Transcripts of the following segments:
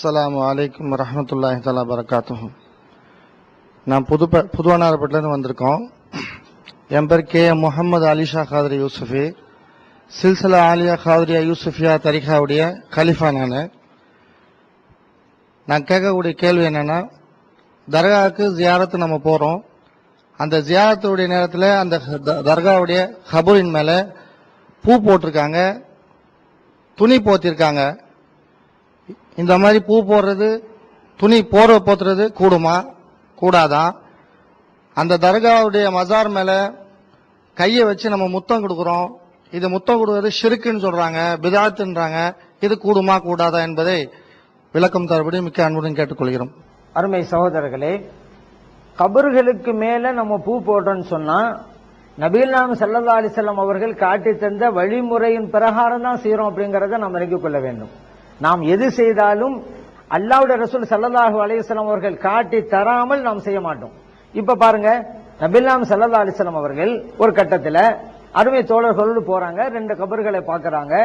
அஸ்ஸலாமு அலைக்கும் வரஹ்மத்துல்லாஹி தஆலா பரகாத்துஹு. நான் புதுவனாரப்பட்டிலேருந்து வந்திருக்கோம். என் பேர் KM முகமது அலிஷா காதிரி யூசுஃபி. சில்சிலா ஆலியா காதிரியா யூசுஃபியா தரிகாவுடைய கலிஃபா. நான் கேட்கக்கூடிய கேள்வி என்னன்னா, தர்காவுக்கு ஜியாரத்து நம்ம போகிறோம். அந்த ஜியாரத்துடைய நேரத்தில் அந்த தர்காவுடைய கபூரின் மேலே பூ போட்டிருக்காங்க, துணி போத்திருக்காங்க. இந்த மாதிரி பூ போடுறது, துணி போர்வை போத்துறது கூடுமா கூடாதா? அந்த தர்காவுடைய மசார் மேல கையை வச்சு நம்ம முத்தம் கொடுக்கிறோம். இது முத்தம் கொடுக்கறது ஷிர்க்குன்னு சொல்றாங்க, பிதாத்துன்றாங்க. இது கூடுமா கூடாதா என்பதை விளக்கம் தரபடி மிக்க அன்புடன் கேட்டுக்கொள்கிறோம். அருமை சகோதரர்களே, கபர்களுக்கு மேல நம்ம பூ போட்டோம்னு சொன்னா நபிகள் நாயகம் ஸல்லல்லாஹு அலைஹி வஸல்லம் அவர்கள் காட்டி தந்த வழிமுறையின் பிரகாரம் தான் செய்யறோம் அப்படிங்கறத நாம் அறிந்து கொள்ள வேண்டும். நாம் எது செய்தாலும் அல்லாஹ்வுடைய ரசூல் ஸல்லல்லாஹு அலைஹி வஸல்லம் அவர்கள் காட்டி தராமல் நாம் செய்ய மாட்டோம். இப்ப பாருங்க, நபிகள் நாயகம் ஸல்லல்லாஹு அலைஹி வஸல்லம் அவர்கள் ஒரு கட்டத்துல அருமை தோழர்களோடு போறாங்க, 2 கபர்களை பார்க்கறாங்க.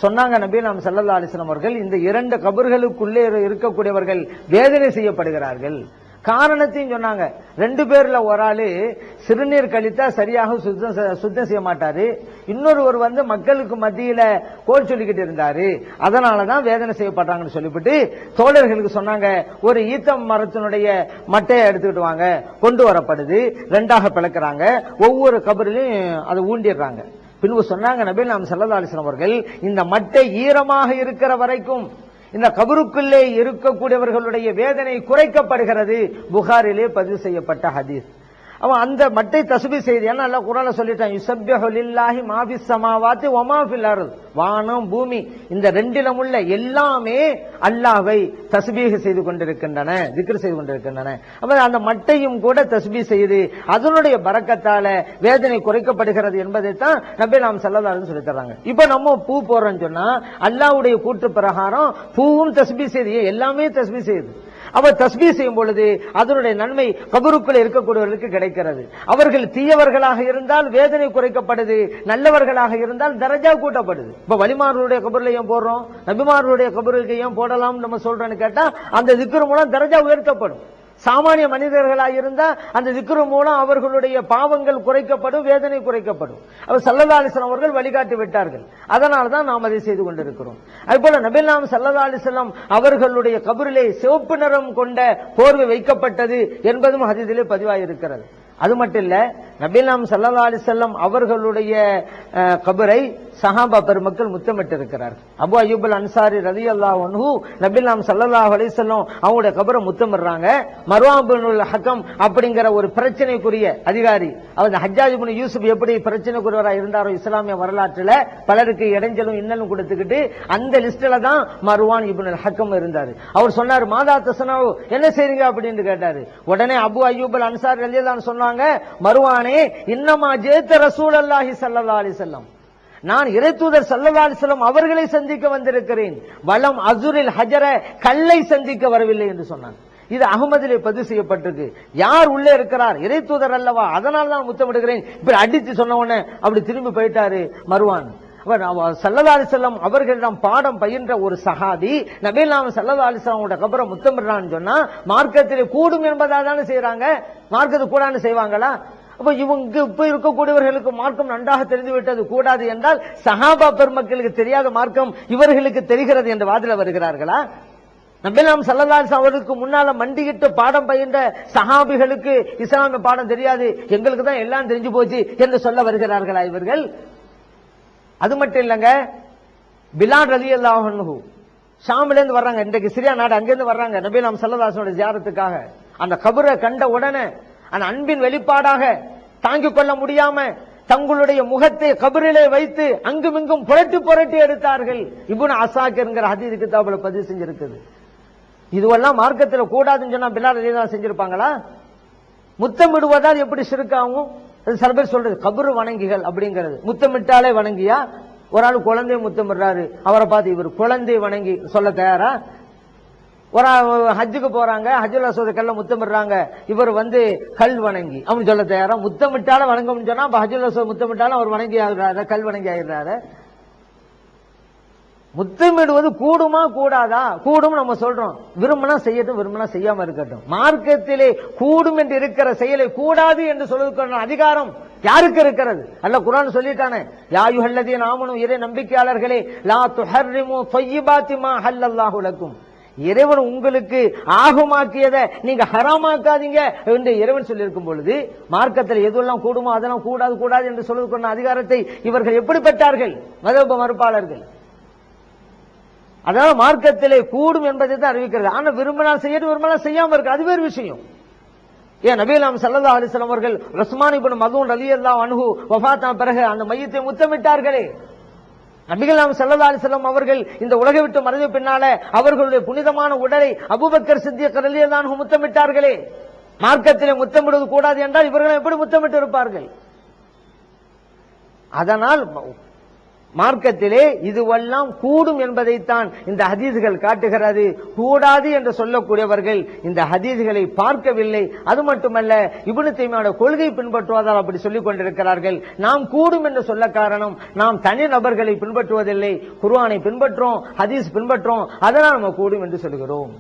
சொன்னாங்க நபிகள் நாயகம் ஸல்லல்லாஹு அலைஹி வஸல்லம் அவர்கள், இந்த 2 கபர்களுக்குள்ளே இருக்கக்கூடியவர்கள் வேதனை செய்யப்படுகிறார்கள். காரணத்தையும் சொன்னாங்க. 2 பேர்ல ஒரு ஆளு சிறுநீர் கழித்தா சரியாக சுத்தம் செய்ய மாட்டாரு, இன்னொருவர் மக்களுக்கு மத்தியில கோல் சொல்லிக்கிட்டு இருந்தாரு, அதனாலதான் வேதனை செய்யப்படுறாங்கன்னு சொல்லிவிட்டு தோழர்களுக்கு சொன்னாங்க, ஒரு ஈத்தம் மரத்தினுடைய மட்டையை எடுத்துக்கிட்டு வாங்க. கொண்டு வரப்படுது, 2ஆக பிளக்கிறாங்க, ஒவ்வொரு கபரிலையும் அதை ஊண்டிடுறாங்க. பின்பு சொன்னாங்க நபிகள் நாயகம் ஸல்லல்லாஹு அலைஹி வஸல்லம் அவர்கள், இந்த மட்டை ஈரமாக இருக்கிற வரைக்கும் இந்த கபருக்குள்ளே இருக்கக்கூடியவர்களுடைய வேதனை குறைக்கப்படுகிறது. புகாரிலே பதிவு செய்யப்பட்ட ஹதீஸ். அவன் அந்த மட்டை தஸ்பீஹ் செய்து, ஏன்னா அல்லாஹ் குர்ஆன்ல சொல்லிட்டான், யுஸப்பிஹு லில்லாஹி மா ஃபிஸ் ஸமாவாத்தி வ மா ஃபில் அர்த். வானம் பூமி இந்த 2லும் உள்ள எல்லாமே அல்லாஹ்வை தஸ்பீஹ் செய்து கொண்டிருக்கின்றன, திக்ர் செய்து கொண்டிருக்கின்றன. அப்ப அந்த மட்டையும் கூட தஸ்பீஹ் செய்து அதனுடைய பரக்கத்தால வேதனை குறைக்கப்படுகிறது என்பதை தான் நபி நாம் ஸல்லல்லாஹு அலைஹி வஸல்லம் சொல்லி தர்றாங்க. இப்ப நம்ம பூ போறோம்னு சொன்னா அல்லாஹ்வுடைய கூற்று பிரகாரம் பூவும் தஸ்பீஹ் செய்து, எல்லாமே தஸ்பீஹ் செய்யுது. அவர் தஸ்பீஹ் செய்யும் பொழுது அதனுடைய நன்மை கபருக்குள்ள இருக்கக்கூடியவர்களுக்கு கிடைக்கிறது. அவர்கள் தீயவர்களாக இருந்தால் வேதனை குறைக்கப்படுது, நல்லவர்களாக இருந்தால் தரஜா கூட்டப்படுது. இப்ப வலிமார்களுடைய கபர்ல ஏன் போடுறோம், நபிமார்களுடைய கபருக்கு ஏன் போடலாம் நம்ம சொல்றோம்னு கேட்டா, அந்த திக்ர் மூலம் தரஜா உயர்த்தப்படும். சாமானிய மனிதர்களாக இருந்தா அந்த திக்ரு மூலம் அவர்களுடைய பாவங்கள் குறைக்கப்படும், வேதனை குறைக்கப்படும். அவர் ஸல்லல்லாஹு அலைஹி வஸல்லம் அவர்கள் வழிகாட்டி விட்டார்கள், அதனால்தான் நாம் அதை செய்து கொண்டிருக்கிறோம். அதுபோல நபிகள் நாயகம் ஸல்லல்லாஹு அலைஹி வஸல்லம் அவர்களுடைய கபரிலே சிவப்பு நிறம் கொண்ட போர்வை வைக்கப்பட்டது என்பதும் ஹதீஸிலே பதிவாயிருக்கிறது. அது மட்டும் இல்ல, நபிகள் நாயகம் ஸல்லல்லாஹு அலைஹி வஸல்லம் அவர்களுடைய கபரை சஹாபா பெருமக்கள் முத்தமிட்டு இருக்கிறார்கள். அபூ அய்யூப் அல் அன்சாரி ரலியல்லாஹு அன்ஹு நபிகள் நாயகம் ஸல்லல்லாஹு அலைஹி வஸல்லம் அவங்களுடைய கபரை முத்தமிடுறாங்க. மர்வான் பின் ஹக்கம் அப்படிங்கிற ஒரு பிரச்சனைக்குரிய அதிகாரி, அவர் ஹஜ்ஜாஜ் இப்னு யூசுப் எப்படி பிரச்சனைக்குரியவராக இருந்தாரோ இஸ்லாமிய வரலாற்றுல பலருக்கு இடைஞ்சலும் இன்னலும் கொடுத்துக்கிட்டு, அந்த லிஸ்ட்ல தான் மர்வான் இப்னு ஹக்கம் இருந்தாரு. அவர் சொன்னார், மாதா தஸ்னவு, என்ன செய்றீங்க அப்படின்னு கேட்டாரு. உடனே அபூ அய்யூப் அல் அன்சாரி ரலியல்லாஹு அன்ஹு சொன்னாங்க, மர்வானே, இன்னமா ஜேத ரசூலுல்லாஹி ஸல்லல்லாஹு அலைஹி வஸல்லம், நான் இறைத்தூதர் ஸல்லல்லாஹு அலைஹி வஸல்லம் அவர்களை சந்திக்க வந்திருக்கிறேன், வலம் அஸுரில் ஹஜர, கல்லை சந்திக்க வரவில்லை என்று சொன்னாங்க. இது அகமதிலே பதிவு செய்யப்பட்டிருக்கு. யார் உள்ளே இருக்கிறார், இறைத்தூதர் அல்லவா, அதனால தான் முத்தமிடுகிறேன். இப்படி அடித்து சொன்ன உடனே அப்படி திரும்பி போயிட்டாரு மர்வான். ஸல்லல்லாஹு அலைஹி வஸல்லம் அவர்களிடம் பாடம் பயின்ற ஒரு சஹாபி நபிகள் நாயகம் ஸல்லல்லாஹு அலைஹி வஸல்லம் கபரை முத்தமிடுறான்னு சொன்னா மார்க்கத்திலே கூடும் என்பதாக தானே செய்யறாங்க, மார்க்கத்தை கூடான்னு செய்வாங்களா? அப்ப இவங்க இப்ப இருக்கக்கூடியவர்களுக்கு மார்க்கம் நன்றாக தெரிந்து விட்டது, கூடாது என்றால் சஹாபா பெருமக்களுக்கு தெரியாத மார்க்கம் இவர்களுக்கு தெரிகிறது என்ற வாதில வருகிறார்களா? நபிகள் நாயகம் ஸல்லல்லாஹு அலைஹி வஸல்லம் அவர்களுக்கு முன்னால மண்டியிட்டு பாடம் பயின்ற சஹாபிகளுக்கு இஸ்லாமிய பாடம் தெரியாது, எங்களுக்கு தான் எல்லாம் தெரிஞ்சு போச்சு என்று சொல்ல வருகிறார்களா இவர்கள்? அது மட்டும் இல்லங்க, பிலால் ரலியல்லாஹு அன்ஹு ஷாம்ல இருந்து வர்றாங்க, இன்றைக்கு சிரியா நாடு, அங்கிருந்து வர்றாங்க நபிகள் நாயகம் ஸல்லல்லாஹு அலைஹி வஸல்லம் ஜியாரத்துக்காக. அந்த கபரை கண்ட உடனே அந்த அன்பின் வெளிப்பாடாக தாங்கிக் கொள்ள முடியாம தங்களுடைய முகத்தை கபரிலே வைத்து அங்குமிங்கும் புரட்டி புரட்டி எடுத்தார்கள். இப்னு அஸாக்கிர்ங்கிற ஹதீஸ் கிதாபுல பதிவு செஞ்சிருக்குது. இதுவெல்லாம் மார்க்கத்தில் கூடாதுன்னு சொன்னா பிலால் ரலியல்லாஹு செஞ்சிருப்பாங்களா? முத்தமிடுவதால் எப்படி ஷிர்காகும்? சில பேர் சொல்றது கபரு வணங்கிகள் அப்படிங்கிறது, முத்தமிட்டாலே வணங்கியா? ஒரு ஆள் குழந்தைய முத்தமிடுறாரு, அவரை பார்த்து இவர் குழந்தை வணங்கி சொல்ல தயாரா? ஒரு ஹஜ்ஜுக்கு போறாங்க, ஹஜ்ஜுல் அஸ்வத் கல்ல முத்தமிடுறாங்க, இவர் கல் வணங்கி அப்படின்னு சொல்ல தயாரா? முத்தமிட்டால வணங்கணும்னு சொன்னா ஹஜ்ஜுல் அஸ்வத் முத்தமிட்டாலும் அவர் வணங்கி ஆகிறாரு, கல் வணங்கி ஆகிறாரு. முத்தமிடுவது கூடுமா கூடாதா? கூடும் நம்ம சொல்றோம். விரும்பினா செய்யட்டும், விரும்பினா செய்யாம இருக்கட்டும். மார்க்கத்திலே கூடும் என்று இருக்கிற செயலை கூடாது என்று சொல்வதற்கான அதிகாரம் யாருக்கு இருக்கிறது? அல்ல குர்ஆன் சொல்லிட்டானே, யா அய்யுஹல்லதீன ஆமனூ, இறை நம்பிக்கையாளர்களே, லா துஹர்ரிமு த்வையிபாத்தி மா ஹல்லல்லாஹு லக்கும், இறைவன் உங்களுக்கு ஆகுமாக்கியதை நீங்க ஹராமாக்காதீங்க என்று இறைவன் சொல்லியிருக்கும் பொழுது, மார்க்கத்தில் எதுவெல்லாம் கூடுமோ அதெல்லாம் கூடாது கூடாது என்று சொல்வதற்கான அதிகாரத்தை இவர்கள் எப்படி பெற்றார்கள்? மதப மறுப்பாளர்கள். அதாவது மார்க்கத்திலே கூடும் என்பதை தான் அறிவிக்கிறது. ஆனா விரும்பினால் செய்யட்டும், விரும்பினால் செய்யாம இருக்கு, அது வேறு விஷயம். ஏன் நபிகள் ஸல்லல்லாஹு அலைஹி வஸல்லம் அவர்கள் உஸ்மான் இப்னு மதூன் ரலியல்லாஹு அன்ஹு வஃபாத்தான பிறகு அந்த மையத்தை முத்தமிட்டார்களே. நபிகள் ஸல்லல்லாஹு அலைஹி வஸல்லம் அவர்கள் இந்த உலகை விட்டு மறைந்த பின்னால அவர்களுடைய புனிதமான உடலை அபூபக்கர் சித்திக் ரலியல்லாஹு அன்ஹு முத்தமிட்டார்களே. மார்க்கத்திலே முத்தமிடுவது கூடாது என்றால் இவர்கள் எப்படி முத்தமிட்டு இருப்பார்கள்? அதனால் மார்க்கத்திலே இதுவெல்லாம் கூடும் என்பதைத்தான் இந்த ஹதீஸ்கள் காட்டுகிறது. கூடாது என்று சொல்லக்கூடியவர்கள் இந்த ஹதீஸ்களை பார்க்கவில்லை. அது மட்டுமல்ல, இப்னு தய்மியாவுடைய கொள்கை பின்பற்றுவதால் அப்படி சொல்லிக் கொண்டிருக்கிறார்கள். நாம் கூடும் என்று சொல்ல காரணம், நாம் தனி நபர்களை பின்பற்றுவதில்லை, குர்ஆனை பின்பற்றோம், ஹதீஸ் பின்பற்றோம், அதனால் நம்ம கூடும் என்று சொல்கிறோம்.